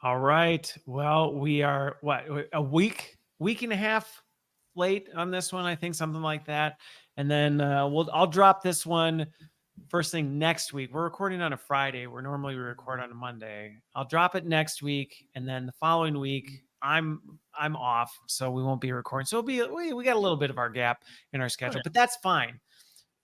All right. Well, we are a week and a half late on this one, I think, something like that. And then I'll drop this one first thing next week. We're recording on a Friday. We record on a Monday. I'll drop it next week, and then the following week I'm off, so we won't be recording. So we got a little bit of our gap in our schedule, but that's fine.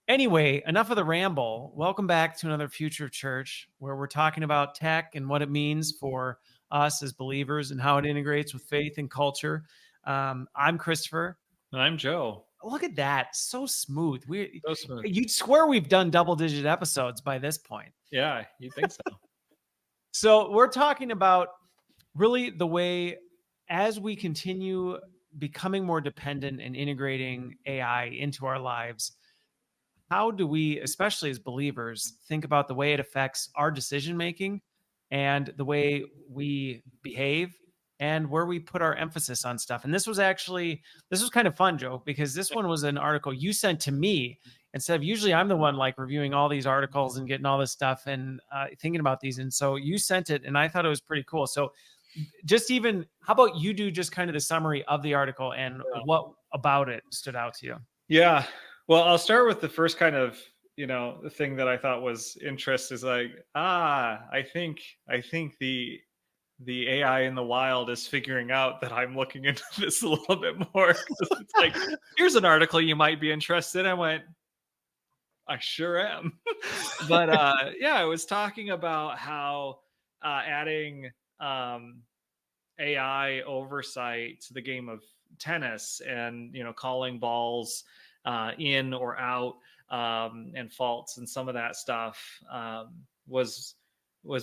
Anyway, enough of the ramble. Welcome back to another Future of Church, where we're talking about tech and what it means for us as believers and how it integrates with faith and culture. I'm Christopher. And I'm Joe. Look at that. So smooth. So smooth. You'd swear we've done double-digit episodes by this point. Yeah, you think so. So we're talking about really the way, as we continue becoming more dependent and integrating AI into our lives, how do we, especially as believers, think about the way it affects our decision-making and the way we behave and where we put our emphasis on stuff? And this was kind of fun, Joe, because this one was an article you sent to me instead of, usually I'm the one like reviewing all these articles and getting all this stuff and thinking about these. And so you sent it and I thought it was pretty cool. So how about you do just kind of the summary of the article and what about it stood out to you? Yeah. Well, I'll start with the first kind of, the thing that I thought was interest is like, I think the AI in the wild is figuring out that I'm looking into this a little bit more. It's like, here's an article you might be interested in. I went, I sure am. But I was talking about how adding AI oversight to the game of tennis and, calling balls in or out and faults and some of that stuff was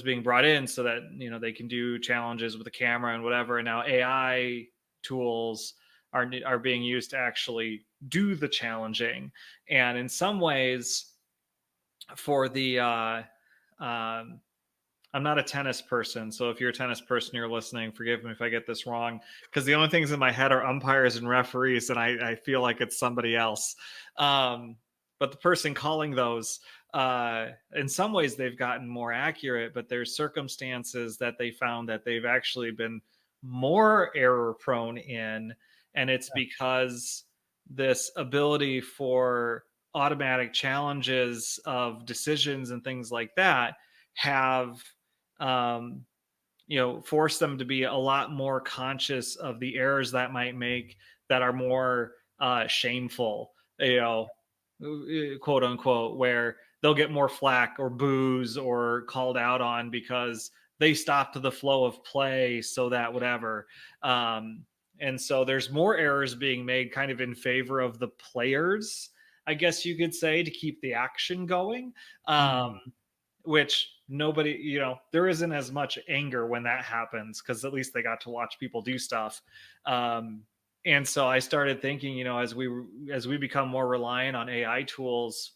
being brought in so that they can do challenges with the camera and whatever. And now AI tools are being used to actually do the challenging. And in some ways, for the I'm not a tennis person, so if you're a tennis person, you're listening, forgive me if I get this wrong, because the only things in my head are umpires and referees, and I feel like it's somebody else. But the person calling those, in some ways, they've gotten more accurate, but there's circumstances that they found that they've actually been more error prone in, and it's because this ability for automatic challenges of decisions and things like that have force them to be a lot more conscious of the errors that might make that are more shameful, quote unquote, where they'll get more flack or boos or called out on because they stopped the flow of play so that whatever. And so there's more errors being made kind of in favor of the players, I guess you could say, to keep the action going. Which nobody, there isn't as much anger when that happens because at least they got to watch people do stuff. And so I started thinking, as we become more reliant on AI tools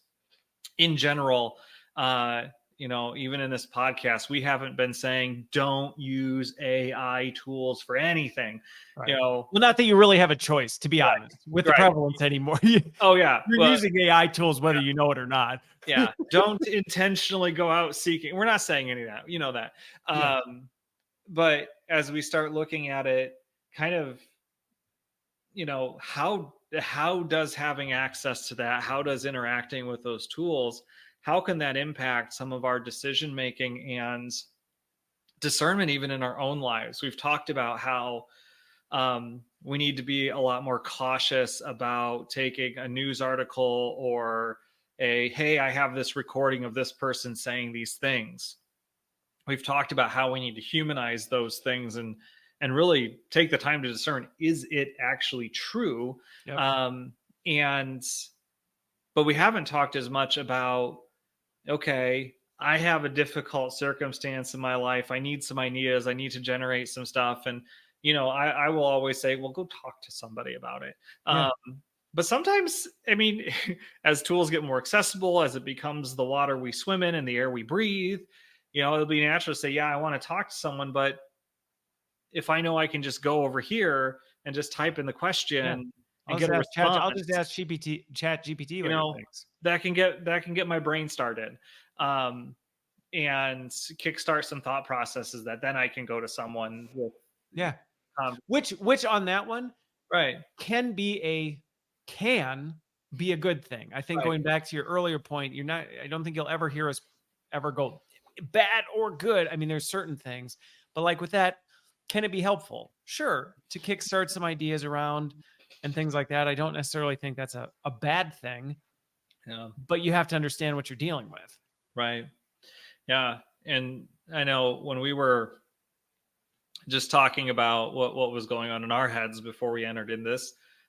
in general, even in this podcast, we haven't been saying don't use AI tools for anything. Right. Well, not that you really have a choice, to be honest, with the prevalence anymore. Oh yeah, you're using AI tools whether you know it or not. Yeah, don't intentionally go out seeking. We're not saying any of that, that. But as we start looking at it, kind of, how does having access to that, how does interacting with those tools, how can that impact some of our decision making and discernment even in our own lives? We've talked about how we need to be a lot more cautious about taking a news article or hey, I have this recording of this person saying these things. We've talked about how we need to humanize those things and really take the time to discern, is it actually true? Yep. But we haven't talked as much about, okay, I have a difficult circumstance in my life. I need some ideas. I need to generate some stuff. And, I will always say, well, go talk to somebody about it. Yeah. But sometimes, as tools get more accessible, as it becomes the water we swim in and the air we breathe, it'll be natural to say, yeah, I want to talk to someone. But if I know I can just go over here and just type in the question and get a response, I'll just ask Chat GPT. That can get my brain started. And and kickstart some thought processes that then I can go to someone with. Yeah. Um, Which on that one right. can be a good thing. I think Right. going back to your earlier point, I don't think you'll ever hear us ever go bad or good. I mean, there's certain things, but like with that, can it be helpful? Sure, to kickstart some ideas around and things like that. I don't necessarily think that's a bad thing, Yeah. but you have to understand what you're dealing with. Right. Yeah. And I know when we were just talking about what was going on in our heads before we entered in the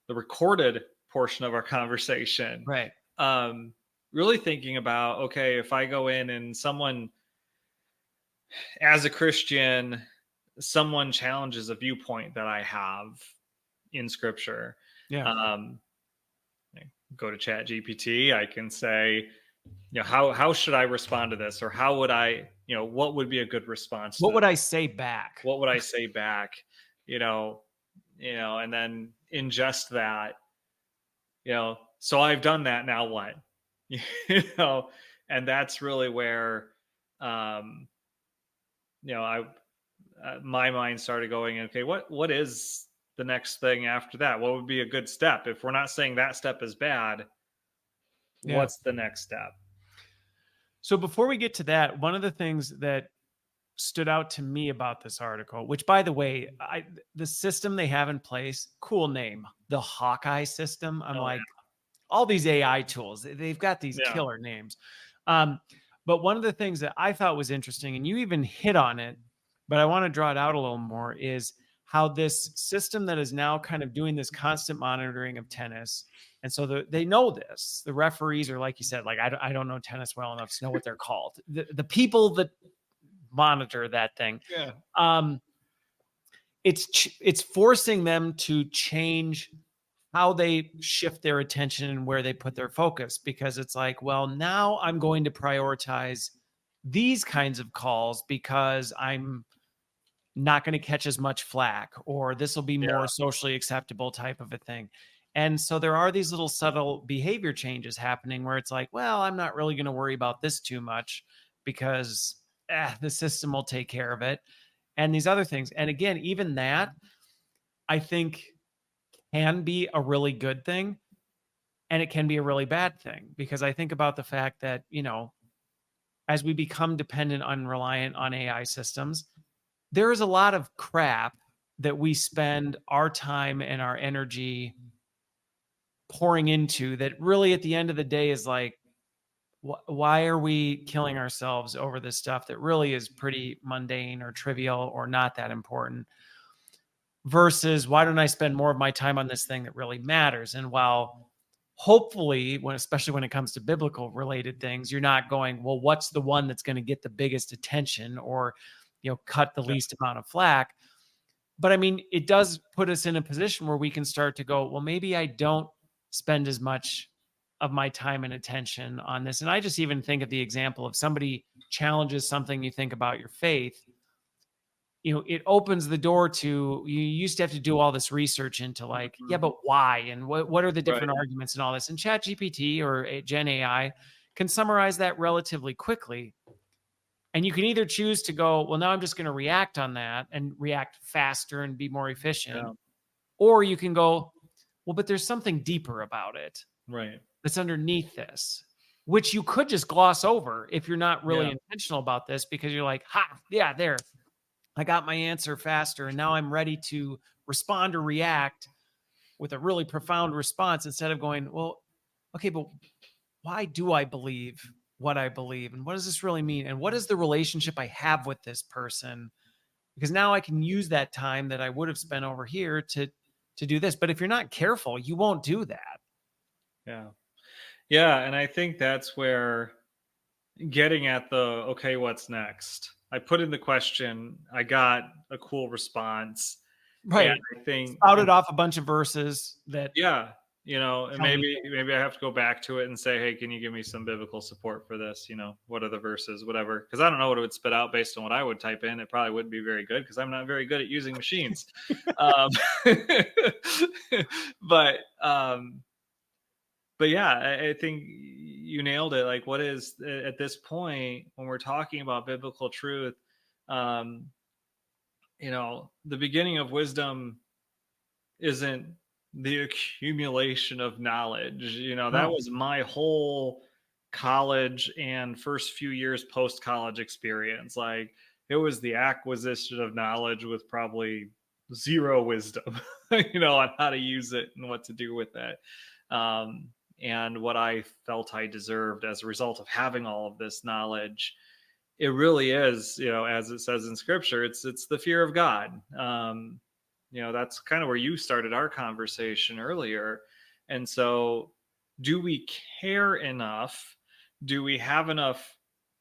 recorded portion of our conversation, Right. um, really thinking about, okay, if I go in and someone, as a Christian, someone challenges a viewpoint that I have in scripture, Yeah. um, I go to Chat GPT, I can say, how should I respond to this? Or how would I, what would be a good response to What this? would I say back? What would I say back? You know, and then ingest that, so I've done that. Now what? you and that's really where, um, I, my mind started going, okay, what is the next thing after that? What would be a good step? If we're not saying that step is bad, Yeah. what's the next step? So before we get to that, one of the things that stood out to me about this article, which by the way, the system they have in place, cool name, the Hawkeye system. I'm Oh, like, all these AI tools, they've got these yeah. killer names. But one of the things that I thought was interesting, and you even hit on it, but I want to draw it out a little more, is how this system that is now kind of doing this constant monitoring of tennis. And so they know this. The referees are, like you said, like, I don't know tennis well enough to know what they're called. The people that monitor that thing. Yeah. It's forcing them to change how they shift their attention and where they put their focus, because it's like, well, now I'm going to prioritize these kinds of calls because I'm not going to catch as much flack, or this will be more socially acceptable type of a thing. And so there are these little subtle behavior changes happening where it's like, well, I'm not really going to worry about this too much because the system will take care of it. And these other things. And again, even that, I think, can be a really good thing, and it can be a really bad thing, because I think about the fact that, as we become dependent and reliant on AI systems, there is a lot of crap that we spend our time and our energy pouring into that really at the end of the day is like, why are we killing ourselves over this stuff that really is pretty mundane or trivial or not that important, versus why don't I spend more of my time on this thing that really matters? And while hopefully, especially when it comes to biblical related things, you're not going, well, what's the one that's going to get the biggest attention or, cut the least amount of flack? But I mean, it does put us in a position where we can start to go, well, maybe I don't spend as much of my time and attention on this. And I just even think of the example of somebody challenges something you think about your faith. It opens the door to, you used to have to do all this research into like, yeah, but why? And what are the different arguments and all this? And ChatGPT or Gen AI can summarize that relatively quickly. And you can either choose to go, well, now I'm just going to react on that and react faster and be more efficient. Yeah. Or you can go, well, but there's something deeper about it. Right. That's underneath this, which you could just gloss over if you're not really intentional about this, because you're like, there, I got my answer faster, and now I'm ready to respond or react with a really profound response, instead of going, well, okay, but why do I believe what I believe? And what does this really mean? And what is the relationship I have with this person? Because now I can use that time that I would have spent over here to do this. But if you're not careful, you won't do that. Yeah. Yeah. And I think that's where getting at okay, what's next? I put in the question, I got a cool response. Right. And I think spouted off a bunch of verses that, and maybe I have to go back to it and say, hey, can you give me some biblical support for this? What are the verses, whatever? Because I don't know what it would spit out based on what I would type in. It probably wouldn't be very good because I'm not very good at using machines. But but yeah, I think you nailed it. Like, what is at this point when we're talking about biblical truth? Um, the beginning of wisdom isn't the accumulation of knowledge. That No. was my whole college and first few years post college experience. Like, it was the acquisition of knowledge with probably zero wisdom, on how to use it and what to do with it. And what I felt I deserved as a result of having all of this knowledge. It really is, as it says in scripture, it's the fear of God. That's kind of where you started our conversation earlier. And so, do we care enough? Do we have enough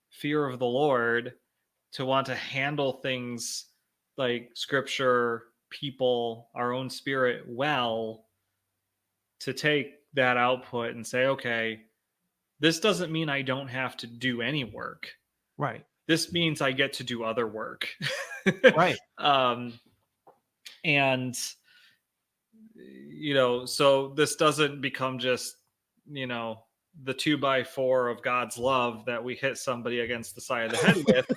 fear of the Lord to want to handle things like scripture, people, our own spirit well, to take that output and say, okay, this doesn't mean I don't have to do any work. Right. This means I get to do other work. Right. And so this doesn't become just the 2x4 of God's love that we hit somebody against the side of the head with.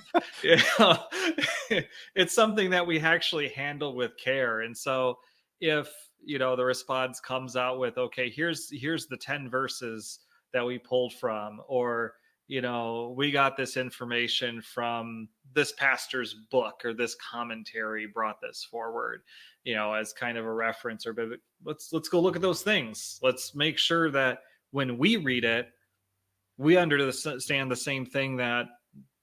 It's something that we actually handle with care. And so, if the response comes out with, okay, here's the 10 verses that we pulled from, or we got this information from this pastor's book, or this commentary brought this forward, as kind of a reference, or let's go look at those things. Let's make sure that when we read it, we understand the same thing that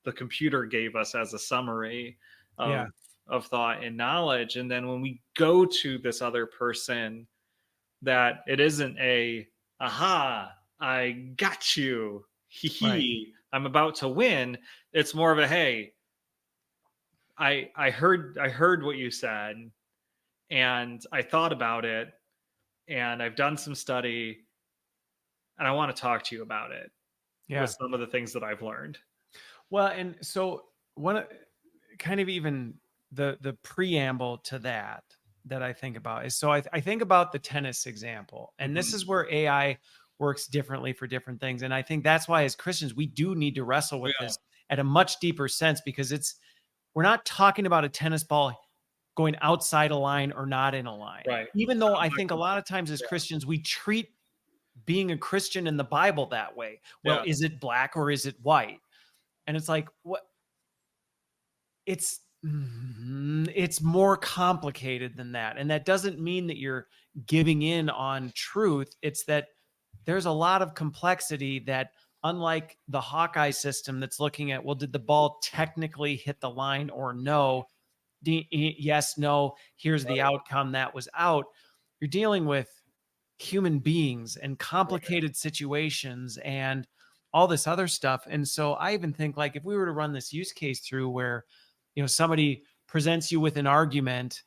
the computer gave us as a summary Yeah. of thought and knowledge. And then when we go to this other person, that it isn't a, aha, I got you, hee Right. hee, I'm about to win. It's more of a, hey, I heard what you said, and I thought about it, and I've done some study, and I want to talk to you about it with Yeah. some of the things that I've learned. Well, and so kind of even the preamble to that I think about is, so I think about the tennis example, and this is where AI works differently for different things. And I think that's why as Christians, we do need to wrestle with Yeah. this at a much deeper sense, because we're not talking about a tennis ball going outside a line or not in a line. Right. Even though I think a lot of times as Yeah. Christians, we treat being a Christian in the Bible that way. Well, Yeah. is it black or is it white? And it's like, what? It's more complicated than that. And that doesn't mean that you're giving in on truth. It's that there's a lot of complexity that, unlike the Hawkeye system that's looking at, well, did the ball technically hit the line or no? Yes, no, here's the outcome, that was out. You're dealing with human beings and complicated situations and all this other stuff. And so I even think, like, if we were to run this use case through where, somebody presents you with an argument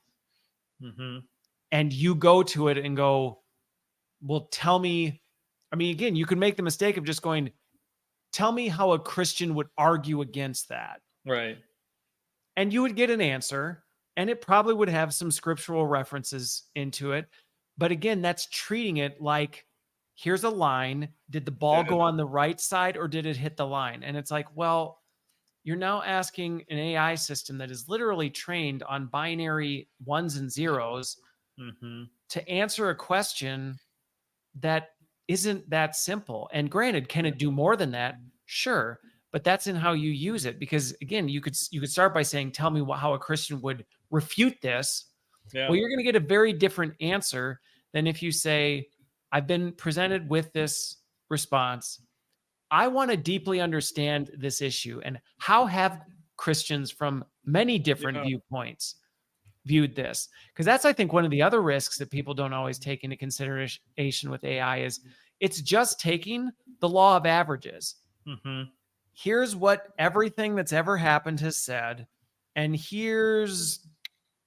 and you go to it and go, well, tell me, I mean, again, you could make the mistake of just going, tell me how a Christian would argue against that. Right. And you would get an answer, and it probably would have some scriptural references into it. But again, that's treating it like, here's a line. Did the ball go on the right side or did it hit the line? And it's like, well, you're now asking an AI system that is literally trained on binary ones and zeros to answer a question that isn't that simple. And granted, can it do more than that? Sure. But that's in how you use it. Because again, you could start by saying, tell me how a Christian would refute this. Yeah. Well, you're going to get a very different answer than if you say, I've been presented with this response. I want to deeply understand this issue, and how have Christians from many different viewpoints viewed this? Because that's, I think, one of the other risks that people don't always take into consideration with AI is it's just taking the law of averages. Here's what everything that's ever happened has said, and here's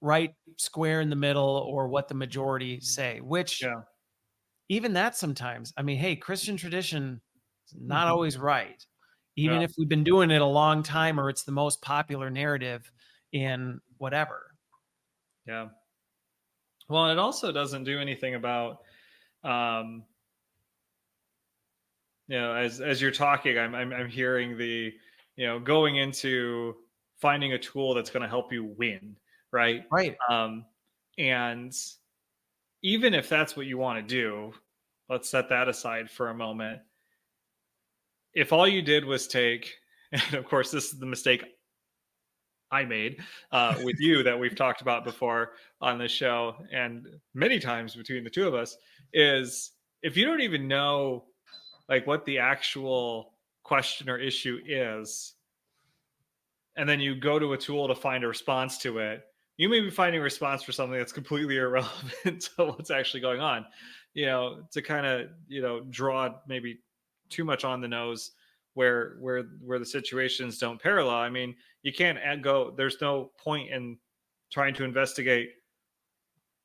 right square in the middle, or what the majority say, which even that sometimes, I mean, hey, Christian tradition is not always right, even if we've been doing it a long time, or it's the most popular narrative in whatever. Yeah. Well, it also doesn't do anything about as you're talking, I'm hearing the, going into finding a tool that's going to help you win, right? Right. Um, and even if that's what you want to do, let's set that aside for a moment. If all you did was take, and of course, this is the mistake I made with you that we've talked about before on this show and many times between the two of us, is if you don't even know like what the actual question or issue is, and then you go to a tool to find a response to it, you may be finding a response for something that's completely irrelevant to what's actually going on. To kind of draw maybe too much on the nose where the situations don't parallel. I mean, you can't go. There's no point in trying to investigate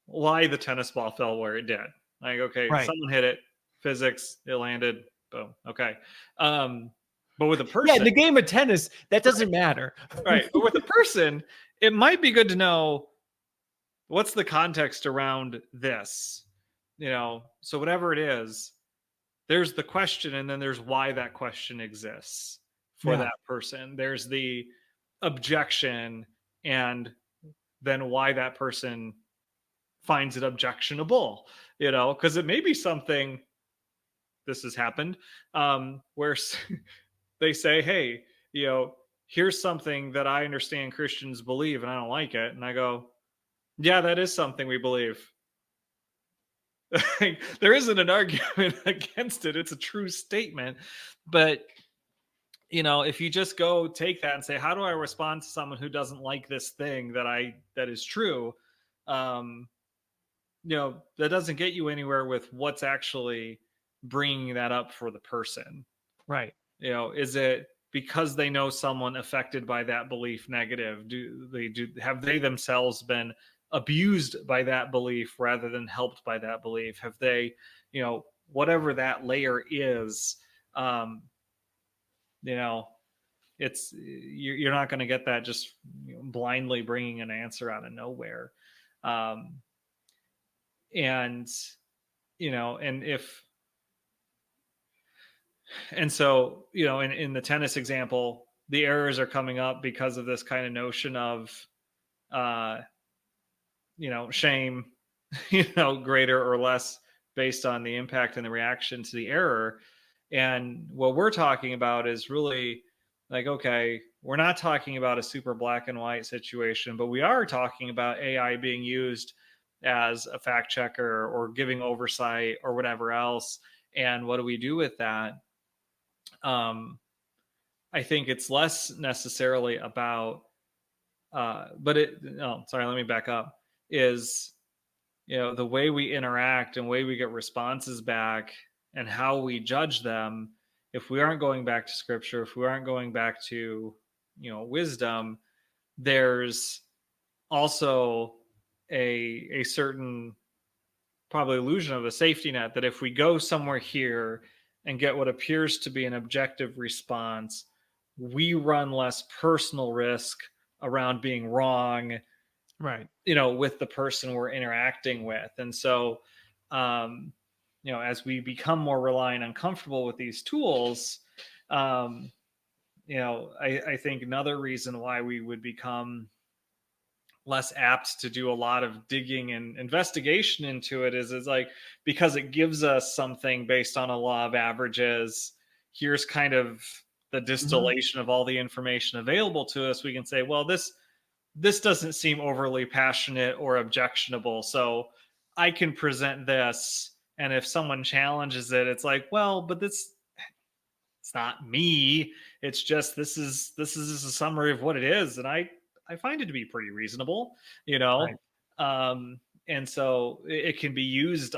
why the tennis ball fell where it did. Like, okay, Right. someone hit it, physics, it landed, boom, okay. But with a Yeah, in person, the game of tennis, that doesn't matter. right? But with a person, it might be good to know what's the context around this. So whatever it is, there's the question, and then there's why that question exists for Yeah. that person. There's the objection, and then why that person finds it objectionable, because it may be something, this has happened, where they say, hey, here's something that I understand Christians believe and I don't like it. And I go, yeah, that is something we believe. There isn't an argument against it. It's a true statement. But, if you just go take that and say, how do I respond to someone who doesn't like this thing that is true? That doesn't get you anywhere with what's actually bringing that up for the person. Right. Is it because they know someone affected by that belief negative? Have they themselves been abused by that belief rather than helped by that belief? Have they, whatever that layer is, you know, you're not going to get that just blindly bringing an answer out of nowhere. Um, and and if and so in the tennis example, the errors are coming up because of this kind of notion of uh shame, greater or less based on the impact and the reaction to the error. And what we're talking about is really like, okay, we're not talking about a super black and white situation, but we are talking about AI being used as a fact checker or giving oversight or whatever else. And what do we do with that? I think it's less necessarily about, sorry, let me back up. Is, the way we interact and way we get responses back and how we judge them, if we aren't going back to scripture, if we aren't going back to, wisdom, there's also a certain probably illusion of a safety net that if we go somewhere here and get what appears to be an objective response, we run less personal risk around being wrong, Right. with the person we're interacting with. And so, as we become more reliant and comfortable with these tools, I think another reason why we would become less apt to do a lot of digging and investigation into it is like, because it gives us something based on a law of averages. Here's kind of the distillation of all the information available to us. We can say, well, this doesn't seem overly passionate or objectionable, so I can present this. And if someone challenges it, it's like, well, but it's not me. It's just this is a summary of what it is, and I find it to be pretty reasonable, Right. and so it can be used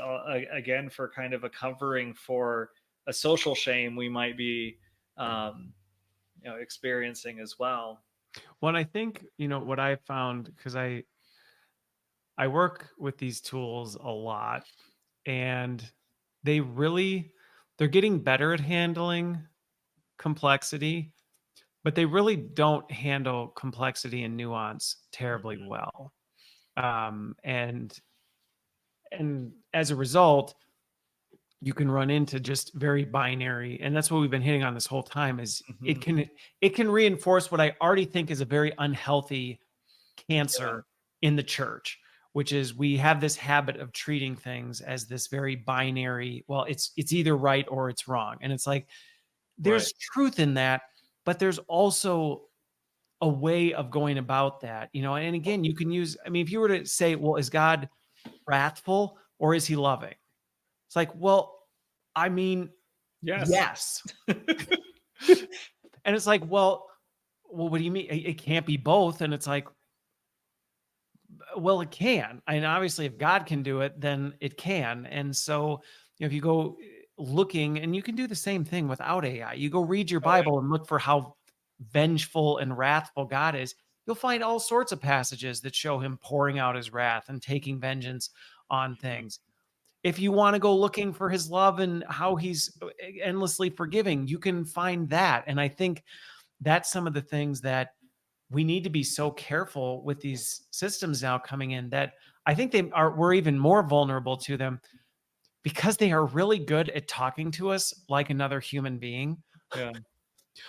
again for kind of a covering for a social shame we might be experiencing as well. Well, I think, what I found, because I work with these tools a lot, and they're getting better at handling complexity, but they really don't handle complexity and nuance terribly well. And as a result, you can run into just very binary. And that's what we've been hitting on this whole time is Mhm. it can reinforce what I already think is a very unhealthy Yeah. cancer in the church, which is we have this habit of treating things as this very binary, well, it's either right or it's wrong. And it's like Right. there's truth in that, but there's also a way of going about that, and again, you can use, I mean, if you were to say, well, is God wrathful or is he loving? It's like, well, I mean, Yes. yes. And it's like, well, what do you mean? It can't be both. And it's like, well, it can. And obviously, if God can do it, then it can. And so, if you go looking, and you can do the same thing without AI, you go read your Oh, Bible and look for how vengeful and wrathful God is. You'll find all sorts of passages that show him pouring out his wrath and taking vengeance on yeah. Mhm. things. If you want to go looking for his love and how he's endlessly forgiving, you can find that. And I think that's some of the things that we need to be so careful with these systems now coming in, that I think we're even more vulnerable to them because they are really good at talking to us like another human being, Yeah.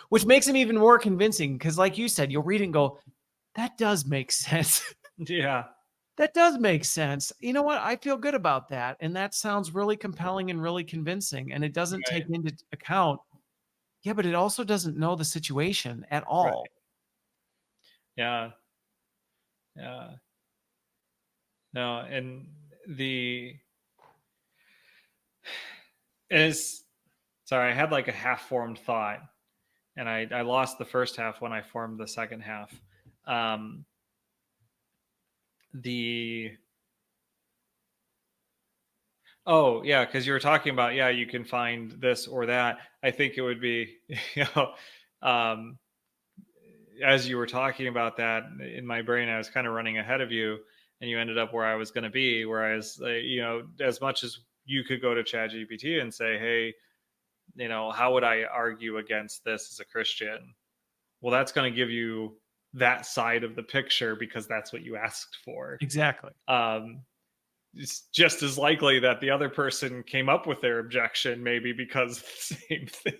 which makes them even more convincing. Because, like you said, you'll read it and go, that does make sense. Yeah. That does make sense. You know what? I feel good about that. And that sounds really compelling and really convincing. And it doesn't take Right. into account, yeah, but it also doesn't know the situation at Right. all. Yeah. Yeah. No, and the is sorry, I had like a half formed thought, and I lost the first half when I formed the second half. Um, the Oh, yeah, because you were talking about, yeah, you can find this or that. I think it would be, you know, um, as you were talking about that in my brain, I was kind of running ahead of you, and you ended up where I was going to be. Whereas, as much as you could go to ChatGPT and say, hey, how would I argue against this as a Christian? Well, that's going to give you that side of the picture because that's what you asked for. Exactly. Um, it's just as likely that the other person came up with their objection maybe because of the same thing.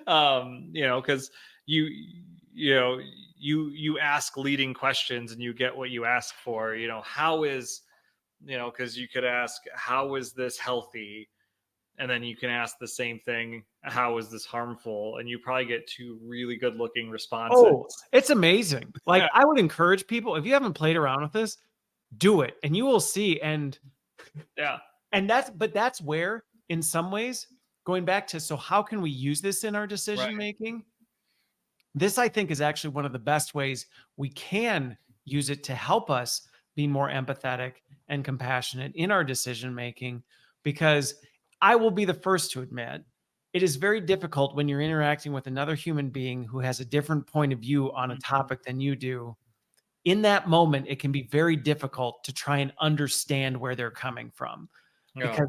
Because you you know you ask leading questions and you get what you ask for. How is, because you could ask, how is this healthy, and then you can ask the same thing, how is this harmful, and you probably get two really good looking responses. Oh, it's amazing. Like, I would encourage people, if you haven't played around with this, do it and you will see. Yeah. But that's where, in some ways, going back to, so how can we use this in our Right. decision making? This, I think, is actually one of the best ways we can use it to help us be more empathetic and compassionate in our decision making. Because I will be the first to admit, it is very difficult when you're interacting with another human being who has a different point of view on a Mhm. topic than you do. In that moment, it can be very difficult to try and understand where they're coming from, Yeah. because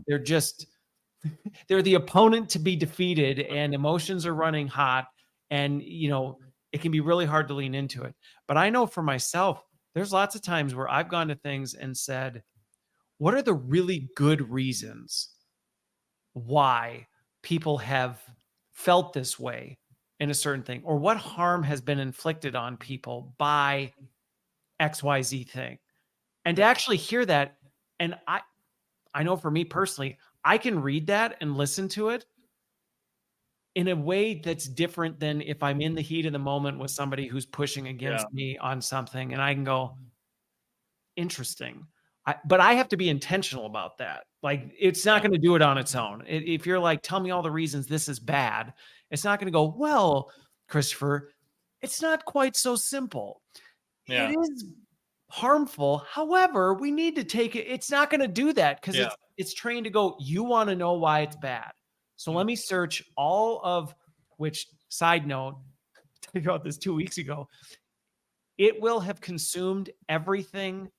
they're the opponent to be defeated and emotions are running hot, and it can be really hard to lean into it. But I know for myself, there's lots of times where I've gone to things and said, what are the really good reasons why people have felt this way in a certain thing, or what harm has been inflicted on people by XYZ thing? And to Yeah. actually hear that, and I know for me personally, I can read that and listen to it in a way that's different than if I'm in the heat of the moment with somebody who's pushing Yeah. against me on something, and I can go, interesting. But I have to be intentional about that. Like, it's not Yeah. going to do it on its own. If you're like, tell me all the reasons this is bad, it's not going to go, well, Christopher, it's not quite so simple. It Yeah. is harmful. However, we need to take it. It's not going to do that because Yeah. it's trained to go, you want to know why it's bad. So Mm. let me search all of which, side note, I talked about this 2 weeks ago. It will have consumed everything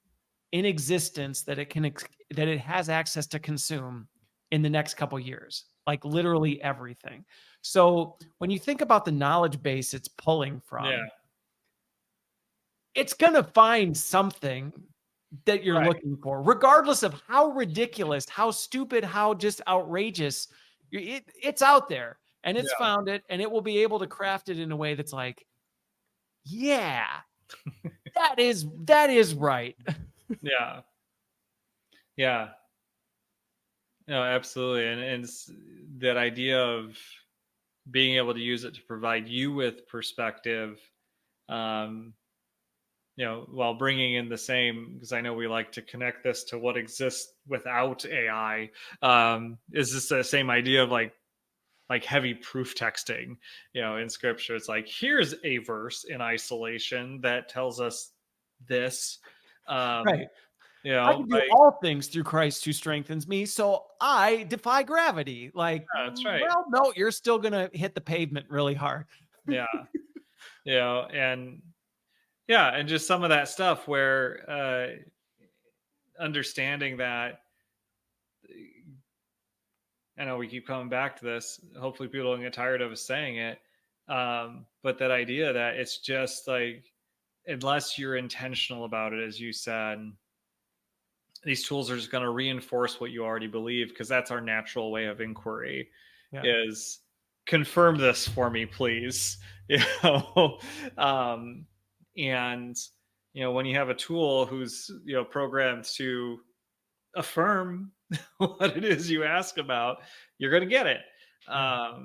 in existence that that it has access to consume in the next couple years, like literally everything. So when you think about the knowledge base it's pulling Yeah. from, it's going to find something that you're Right. looking for, regardless of how ridiculous, how stupid, how just outrageous. It's out there, and it's Yeah. found it, and it will be able to craft it in a way that's like, yeah, that is right. Yeah. Yeah. No, absolutely. And that idea of being able to use it to provide you with perspective, um, while bringing in the same, because I know we like to connect this to what exists without AI, is this the same idea of like heavy proof texting, in scripture. It's like, here's a verse in isolation that tells us this, Right. you I know, can do like, all things through Christ who strengthens me, so I defy gravity. Like, yeah, that's right. well, no, you're still gonna hit the pavement really hard. Yeah. And yeah, and just some of that stuff where understanding that, I know we keep coming back to this. Hopefully, people don't get tired of us saying it. But that idea that it's just like, unless you're intentional about it, as you said, these tools are just going to reinforce what you already believe, because that's our natural way of inquiry. Yeah. Is confirm this for me, please. You know, um, and when you have a tool who's programmed to affirm what it is you ask about, you're going to get it. Yeah.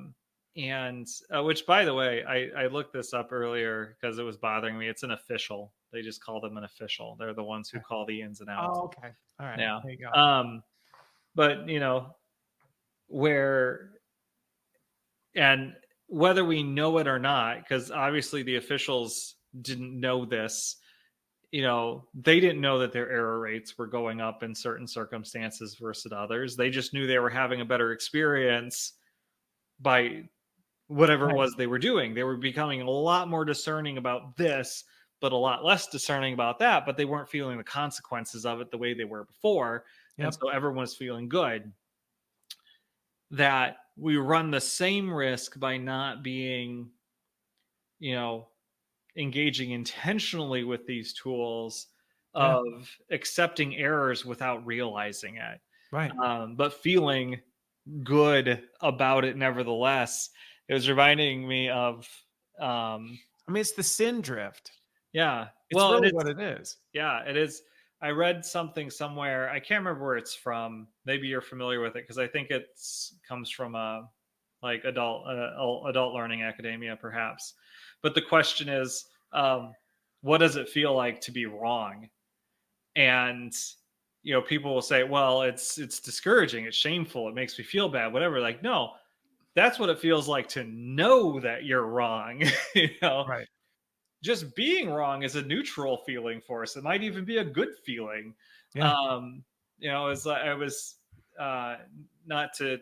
And which, by the way, I looked this up earlier because it was bothering me. It's an official. They just call them an official. They're the ones who Okay. call the ins and outs. Oh, okay. All right. Yeah. There you go. But where, and whether we know it or not, because obviously the officials didn't know this, they didn't know that their error rates were going up in certain circumstances versus others. They just knew they were having a better experience by whatever it Right. was they were doing. They were becoming a lot more discerning about this, but a lot less discerning about that, but they weren't feeling the consequences of it the way they were before. And Yep. so everyone was feeling good. That we run the same risk by not being, you know, engaging intentionally with these tools, Yeah. of accepting errors without realizing it, Right. but feeling good about it nevertheless. It was reminding me of, I mean, it's the sin drift. yeah, It's well, and really what it's, it is. yeah, it is. I read something somewhere. I can't remember where it's from. Maybe you're familiar with it, because I think it's comes from a like adult learning academia, perhaps. But the question is, what does it feel like to be wrong? And people will say, well, it's discouraging, it's shameful, it makes me feel bad, whatever. Like, no, that's what it feels like to know that you're wrong. you know Right. just being wrong is a neutral feeling for us. It might even be a good feeling. Yeah. It's like, I was, uh not to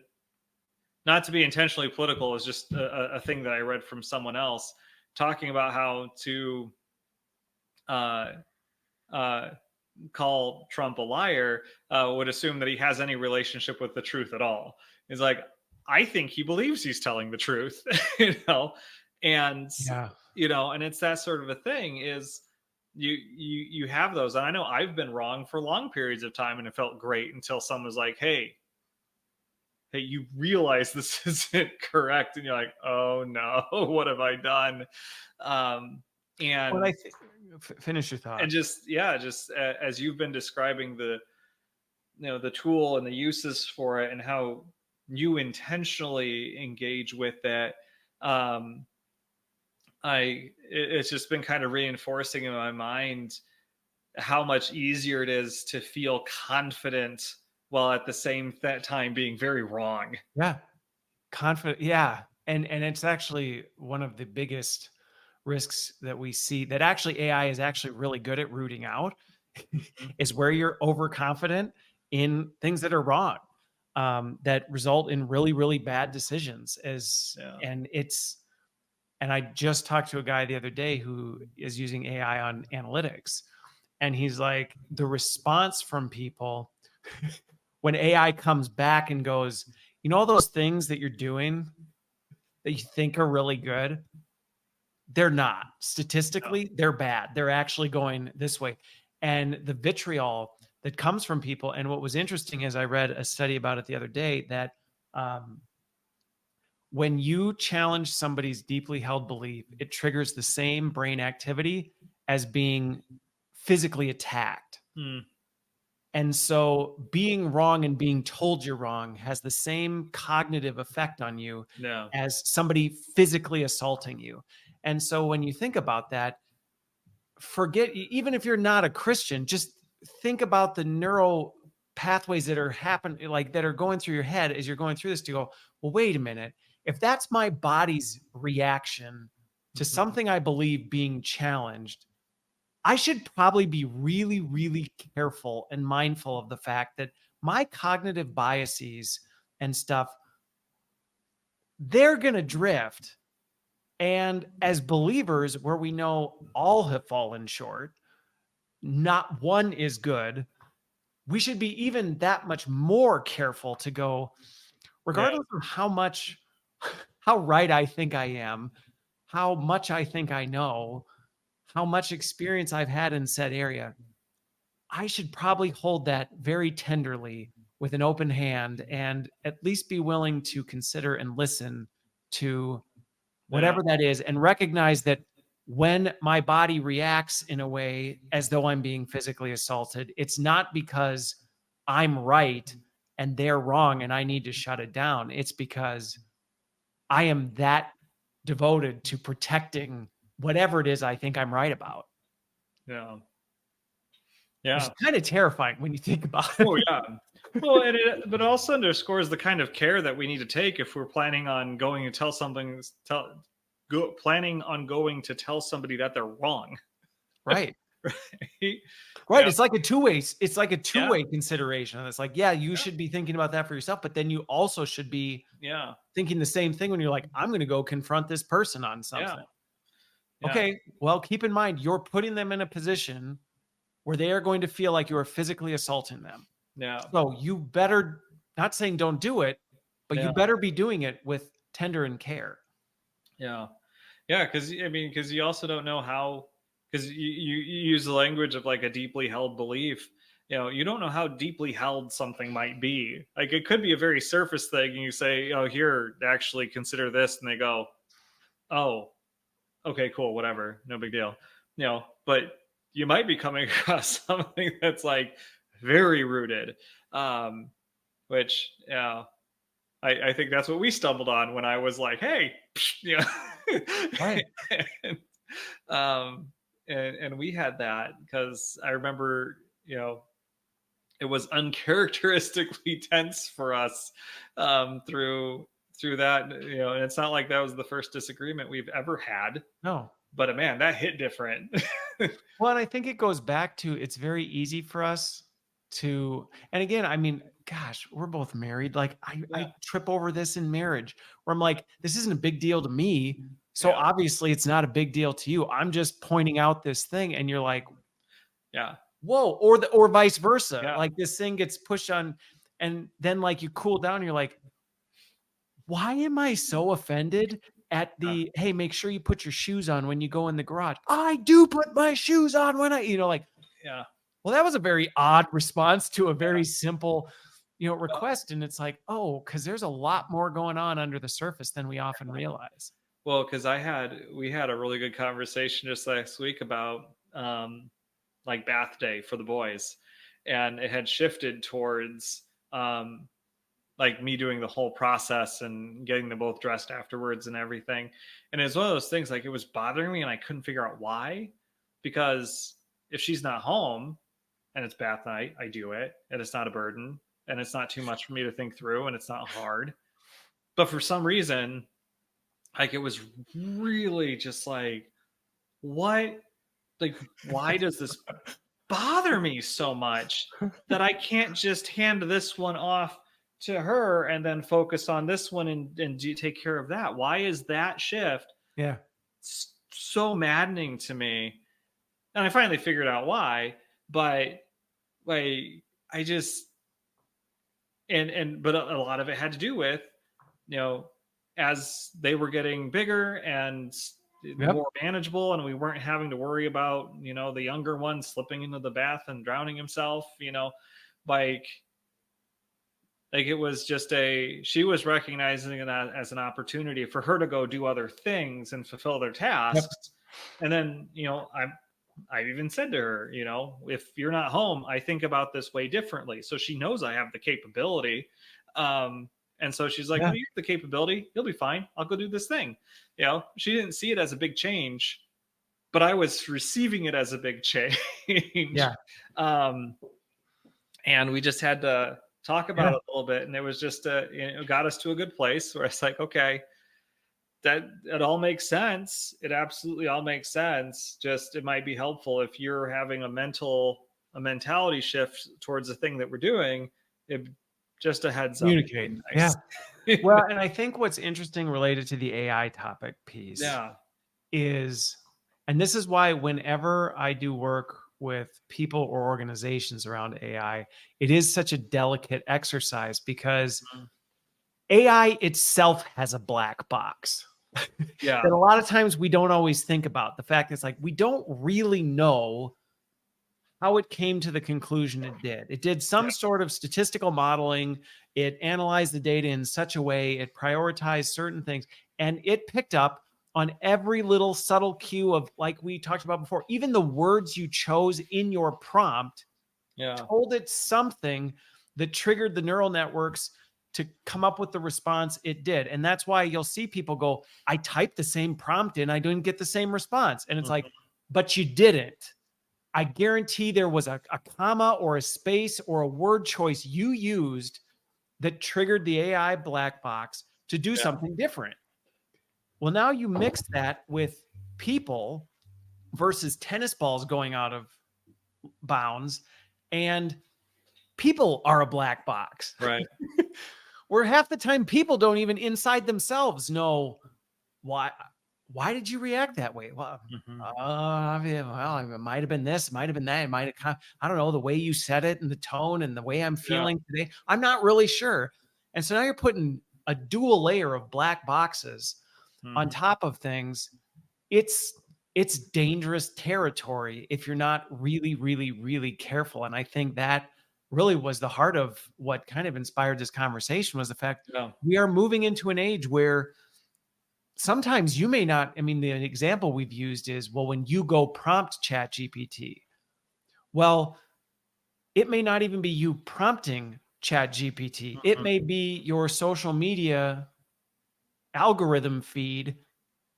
be intentionally political, is just a thing that I read from someone else, talking about how to uh uh call Trump a liar, would assume that he has any relationship with the truth at all. He's like, I think he believes he's telling the truth, and Yeah. and it's that sort of a thing. Is you have those, and I know I've been wrong for long periods of time, and it felt great until someone was like, hey, you realize this isn't correct, and you're like, oh no, what have I done? Well, I And think finish your thought. just, yeah, just as you've been describing the tool and the uses for it, and how you intentionally engage with that, um it's just been kind of reinforcing in my mind how much easier it is to feel confident while at the same time being very wrong. Yeah. Confident. Yeah. And it's actually one of the biggest risks that we see that actually AI is actually really good at rooting out Mhm. is where you're overconfident in things that are wrong, that result in really, really bad decisions. Yeah. And I just talked to a guy the other day who is using AI on analytics. And he's like, the response from people when AI comes back and goes, all those things that you're doing that you think are really good, they're not. No. Statistically, they're bad. They're actually going this way. and the vitriol that comes from people. And what was interesting is I read a study about it the other day that um, when you challenge somebody's deeply held belief, it triggers the same brain activity as being physically attacked. Hmm. And so being wrong and being told you're wrong has the same cognitive effect on you Yeah. as somebody physically assaulting you. And so when you think about that, forget, even if you're not a Christian, just think about the neural pathways that are happening, like that are going through your head as you're going through this, to go, well, wait a minute. If that's my body's reaction to Mhm. something I believe being challenged, I should probably be really, really careful and mindful of the fact that my cognitive biases and stuff, they're going to drift. And as believers, where we know all have fallen short, not one is good, we should be even that much more careful to go, Yeah. regardless of how right I think I am, how much I think I know, how much experience I've had in said area. I should probably hold that very tenderly with an open hand and at least be willing to consider and listen to Yeah. whatever that is, and recognize that when my body reacts in a way as though I'm being physically assaulted, it's not because I'm right and they're wrong and I need to shut it down. It's because I am that devoted to protecting whatever it is I think I'm right about, Yeah. which is Yeah. kind of terrifying when you think about it. Oh yeah. Well, and but it also underscores the kind of care that we need to take if we're planning on going to tell something, planning on going to tell somebody that they're wrong. Right. Right? Right. Yeah. It's like a Yeah. two-way consideration. It's like, yeah, you should be thinking about that for yourself, but then you also should be Yeah. thinking the same thing when you're like, I'm going to go confront this person on Yeah. something. Yeah. Okay. Well, keep in mind, you're putting them in a position where they are going to feel like you are physically assaulting them. Yeah. So you better, not saying don't do it, but you Yeah. better be doing it with tender and care. Yeah. Yeah, because I mean, because you also don't know how, because you use the language of like a deeply held belief. You don't know how deeply held something might be. Like it could be a very surface thing, and you say, "Oh, here, actually consider this," and they go, "Oh, okay, cool, whatever, no big deal." But you might be coming across something that's like very rooted, um, which I think that's what we stumbled on when I was like, "Hey," you know, Right. and, um, and we had that because I remember, it was uncharacteristically tense for us through that, and it's not like that was the first disagreement we've ever had, No. but man, that hit different. Well, and I think it goes back to, it's very easy for us to, and again, I mean, gosh, we're both married. Like I Yeah, trip over this in marriage where I'm like, this isn't a big deal to me. So yeah, obviously it's not a big deal to you. I'm just pointing out this thing. And you're like, yeah, whoa, or vice versa. yeah, Like this thing gets pushed on, and then like you cool down, and you're like, why am I so offended at yeah, the, hey, make sure you put your shoes on when you go in the garage? I do put my shoes on when like, yeah. well, that was a very odd response to a Yeah. very simple, request. And it's like, oh, because there's a lot more going on under the surface than we often realize. Well, because we had a really good conversation just last week about like bath day for the boys, and it had shifted towards like me doing the whole process and getting them both dressed afterwards and everything. And it was one of those things, like it was bothering me and I couldn't figure out why. Because if she's not home and it's bath night, I do it and it's not a burden and it's not too much for me to think through and it's not hard. But for some reason, like it was really just like, what? Like, why does this bother me so much that I can't just hand this one off to her and then focus on this one and take care of that? Why is that shift Yeah. so maddening to me? And I finally figured out why, but like I just but a lot of it had to do with, you know, as they were getting bigger and Yep. more manageable, and we weren't having to worry about, the younger one slipping into the bath and drowning himself, like it was just she was recognizing it as an opportunity for her to go do other things and fulfill their Yep. tasks. And then, I even said to her, if you're not home, I think about this way differently. So she knows I have the capability. And so she's like, Yeah. no, you have the capability. You'll be fine. I'll go do this thing. She didn't see it as a big change, but I was receiving it as a big change. Yeah. um, and we just had to talk Yeah. about it a little bit. And it was just, it got us to a good place where it's like, okay, that it all makes sense. It absolutely all makes sense. Just it might be helpful if you're having a mentality shift towards the thing that we're doing. It just a heads up would Communicate. be Yeah. nice. Well, and I think what's interesting related to the AI topic piece Yeah. is, and this is why whenever I do work with people or organizations around AI, it is such a delicate exercise because Mhm. AI itself has a black box Yeah. that a lot of times we don't always think about. The fact is, like, we don't really know how it came to the conclusion it did. It did some Yeah. sort of statistical modeling. It analyzed the data in such a way, it prioritized certain things, and it picked up on every little subtle cue of, like we talked about before, even the words you chose in your prompt Yeah. told it something that triggered the neural networks to come up with the response it did. And that's why you'll see people go, I typed the same prompt in, I didn't get the same response. And it's like, Mhm. but you didn't. I guarantee there was a comma or a space or a word choice you used that triggered the AI black box to do Yeah. something different. Well, now you mix that with people versus tennis balls going out of bounds, and people are a black box. Right. Where half the time people don't even inside themselves know why why did you react that way? Well, Mhm. yeah, well, it might have been this, might have been that, it might have I don't know, the way you said it and the tone and the way I'm Yeah. feeling today. I'm not really sure. And so now you're putting a dual layer of black boxes on Mhm. top of things. It's it's dangerous territory if you're not really, really, really careful. And I think that really was the heart of what kind of inspired this conversation was the fact Yeah. we are moving into an age where sometimes you may not. I mean, the example we've used is, well, when you go prompt chat GPT, well, it may not even be you prompting chat GPT. It Mhm. may be your social media algorithm feed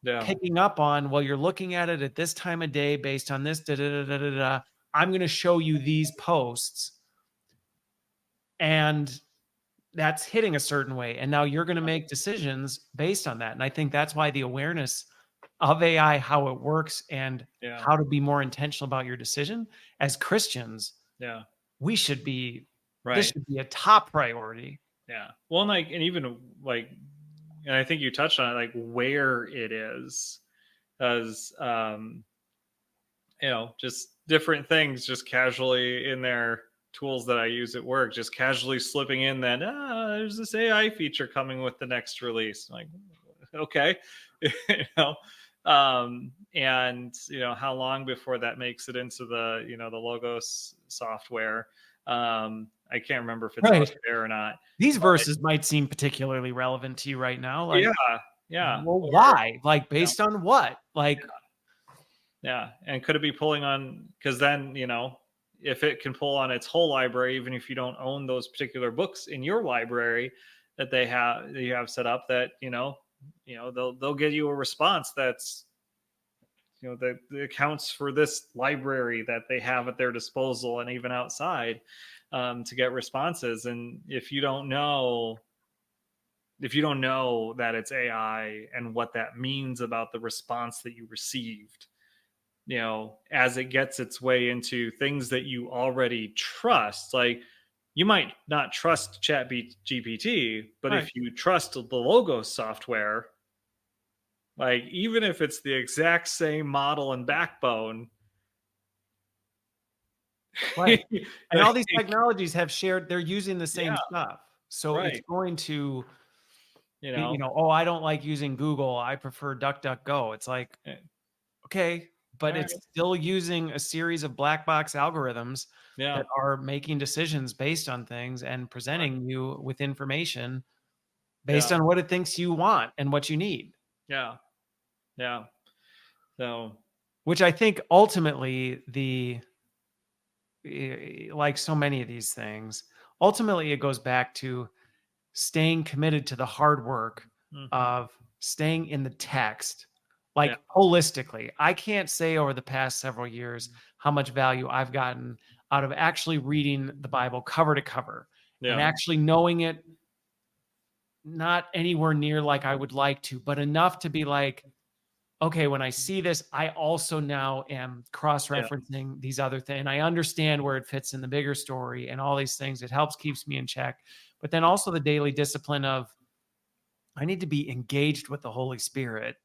Yeah. picking up on, well, you're looking at it at this time of day based on this, da, da, da, da, da, da. I'm going to show you these posts, and that's hitting a certain way. And now you're going to make decisions based on that. And I think that's why the awareness of AI, how it works, and Yeah. how to be more intentional about your decision as Christians, Yeah. we should be, this Right. should be a top priority. Yeah. Well, and and even and I think you touched on it, like where it is, as just different things, just casually in their tools that I use at work, just casually slipping in that there's this AI feature coming with the next release. I'm like, okay, know, and how long before that makes it into the Logos software. I can't remember if it's out Right. there or not. These But verses might seem particularly relevant to you right now. yeah, Like, yeah, well, or why? Like, you know, based on what? Like, yeah, and could it be pulling on? Because then if it can pull on its whole library, even if you don't own those particular books in your library that you have set up, that they'll get you a response that's that accounts for this library that they have at their disposal, and even outside, to get responses. And if you don't know that it's AI and what that means about the response that you received, as it gets its way into things that you already trust, like you might not trust chat gpt, but right, if you trust the Logos software, like even if it's the exact same model and backbone, right. And all these like, technologies have shared, they're using the same yeah, stuff. So it's right, going to you You know. know, oh, I don't like using Google. I prefer DuckDuckGo. It's like, Eh, okay, all but right. it's still using a series of black box algorithms Yeah. that are making decisions based on things and Right. presenting you with information based Yeah. on what it thinks you want and what you need, Yeah. Yeah. So which I think ultimately like so many of these things, ultimately it goes back to staying committed to the hard work mhm. of staying in the text, Yeah. like holistically. I can't say over the past several years how much value I've gotten out of actually reading the Bible cover to cover and Yeah. actually knowing it, not anywhere near like I would like to, but enough to be like, okay, when I see this, I also now am Yeah. cross-referencing these other things. And I understand where it fits in the bigger story and all these things. It helps keeps me in check. But then also the daily discipline of I need to be engaged with the Holy Spirit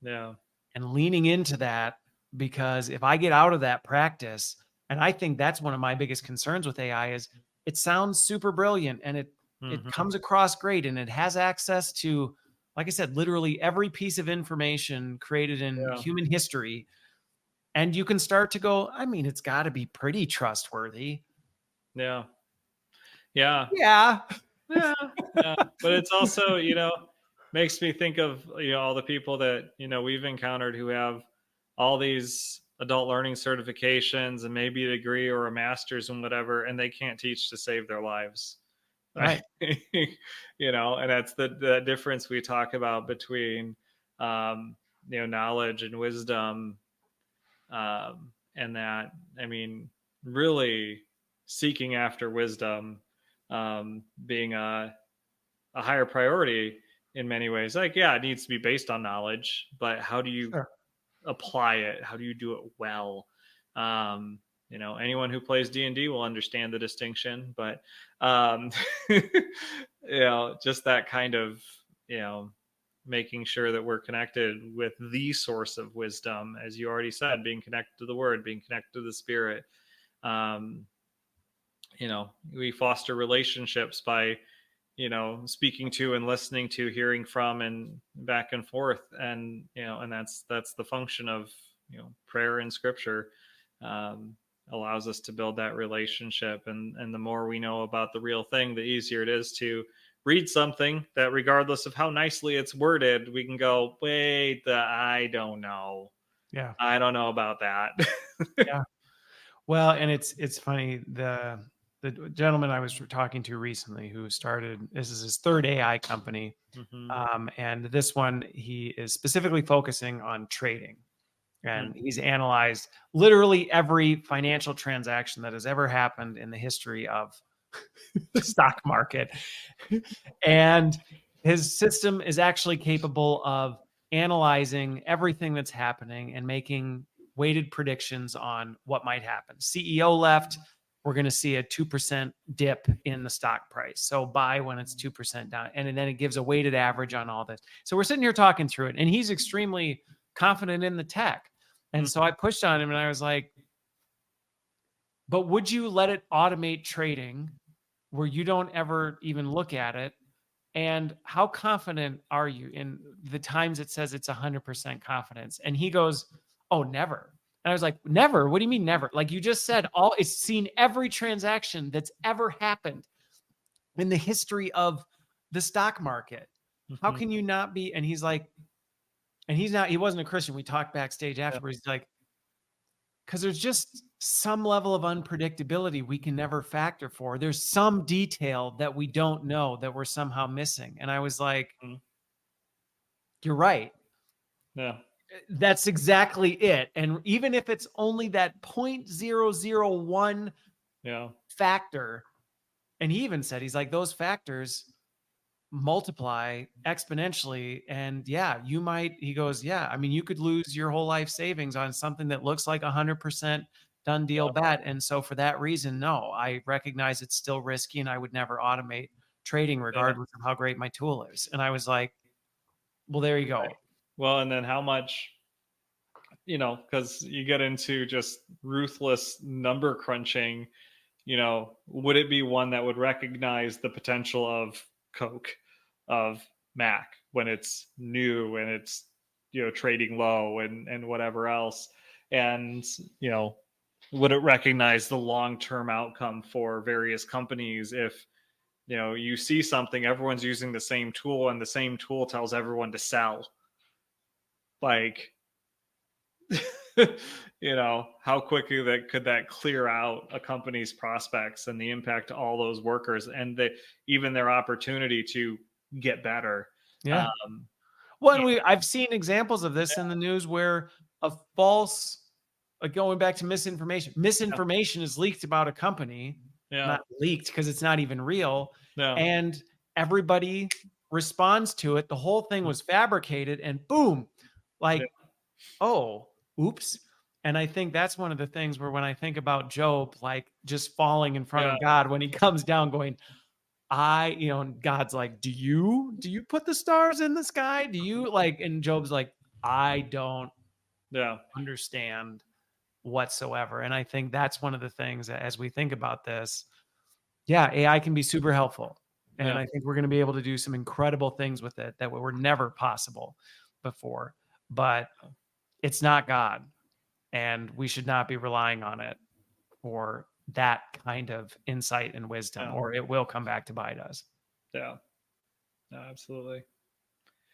Yeah. and leaning into that, because if I get out of that practice, and I think that's one of my biggest concerns with AI is it sounds super brilliant and it Mhm. comes across great and it has access to, like I said, literally every piece of information created in Yeah. human history. And you can start to go, I mean, it's got to be pretty trustworthy. Yeah. Yeah. Yeah. Yeah. Yeah. But it's also, makes me think of, all the people that, we've encountered who have all these adult learning certifications and maybe a degree or a master's and whatever, and they can't teach to save their lives. Right. And that's the difference we talk about between, um, knowledge and wisdom. And that, I mean, really seeking after wisdom, being a higher priority in many ways. Like, yeah, it needs to be based on knowledge, but how do you Sure. apply it? How do you do it well? Anyone who plays D&D will understand the distinction, but um, just that kind of, you know, making sure that we're connected with the source of wisdom, as you already said, being connected to the Word, being connected to the Spirit. Um, we foster relationships by speaking to and listening to, hearing from, and back and forth, and that's the function of prayer and scripture. um, Allows us to build that relationship, and the more we know about the real thing, the easier it is to read something that, regardless of how nicely it's worded, we can go, wait, I don't know, Yeah. I don't know about that. Yeah. Well, and it's funny, the gentleman I was talking to recently who started, this is his third AI company, Hmm. and this one he is specifically focusing on trading, and he's analyzed literally every financial transaction that has ever happened in the history of the stock market, and his system is actually capable of analyzing everything that's happening and making weighted predictions on what might happen. CEO left, we're going to see a 2% dip in the stock price. So buy when it's 2% down. And then it gives a weighted average on all this. So we're sitting here talking through it, and he's extremely confident in the tech. And so I pushed on him and I was like, but would you let it automate trading where you don't ever even look at it? And how confident are you in the times it says it's 100% confidence? And he goes, oh, never. And I was like, never? What do you mean never? Like you just said, it's seen every transaction that's ever happened in the history of the stock market. How Hmm. can you not be? And he's like, and he wasn't a Christian. We talked backstage Yeah. afterwards. He's like, because there's just some level of unpredictability we can never factor for. There's some detail that we don't know that we're somehow missing. And I was like, Mhm. you're right. Yeah. That's exactly it. And even if it's only that 0.001 Yeah. factor, and he even said, he's like, those factors multiply exponentially. And yeah, you might, he goes, yeah, I mean, you could lose your whole life savings on something that looks like 100% done deal bet. And so for that reason, no, I recognize it's still risky and I would never automate trading Yeah. regardless of how great my tool is. And I was like, well, there you Right. go. Well, and then how much, because you get into just ruthless number crunching, would it be one that would recognize the potential of Coke, of Mac when it's new and it's, trading low and whatever else. And, would it recognize the long-term outcome for various companies if, you see something, everyone's using the same tool and the same tool tells everyone to sell? Like, how quickly could that clear out a company's prospects and the impact to all those workers and even their opportunity to get better. Yeah. Um, Well, yeah, I've seen examples of this in the news where a false, going back to misinformation is leaked about a company, yeah, not leaked because it's not even real, yeah, and everybody responds to it. The whole thing was fabricated, and boom, yeah, like, oh, oops. And I think that's one of the things where when I think about Job, like just falling in front yeah, of God, when he comes down going, and God's like, do you put the stars in the sky? Do you like, and Job's like, I don't yeah, understand whatsoever. And I think that's one of the things that as we think about this, yeah, AI can be super helpful. And yeah, I think we're going to be able to do some incredible things with it that were never possible before. But it's not God. And we should not be relying on it for that kind of insight and wisdom, yeah, or it will come back to bite us. yeah, yeah, absolutely.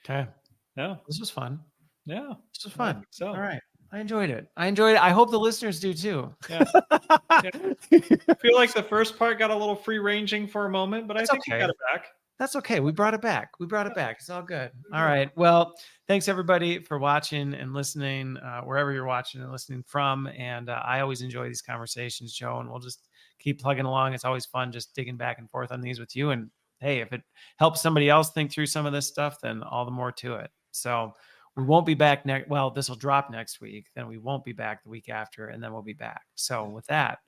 Okay. Yeah, This was fun. yeah, This was I fun. think so. All right. I enjoyed it. I hope the listeners do too. Yeah, yeah. I feel like the first part got a little free ranging for a moment, but I That's think we got okay. it back. That's okay. We brought it back. It's all good. All right. Well, thanks everybody for watching and listening, wherever you're watching and listening from. And I always enjoy these conversations, Joe, and we'll just keep plugging along. It's always fun just digging back and forth on these with you. And hey, if it helps somebody else think through some of this stuff, then all the more to it. So we won't be back next. Well, this will drop next week. Then we won't be back the week after, and then we'll be back. So with that,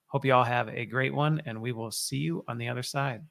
hope you all have a great one, and we will see you on the other side.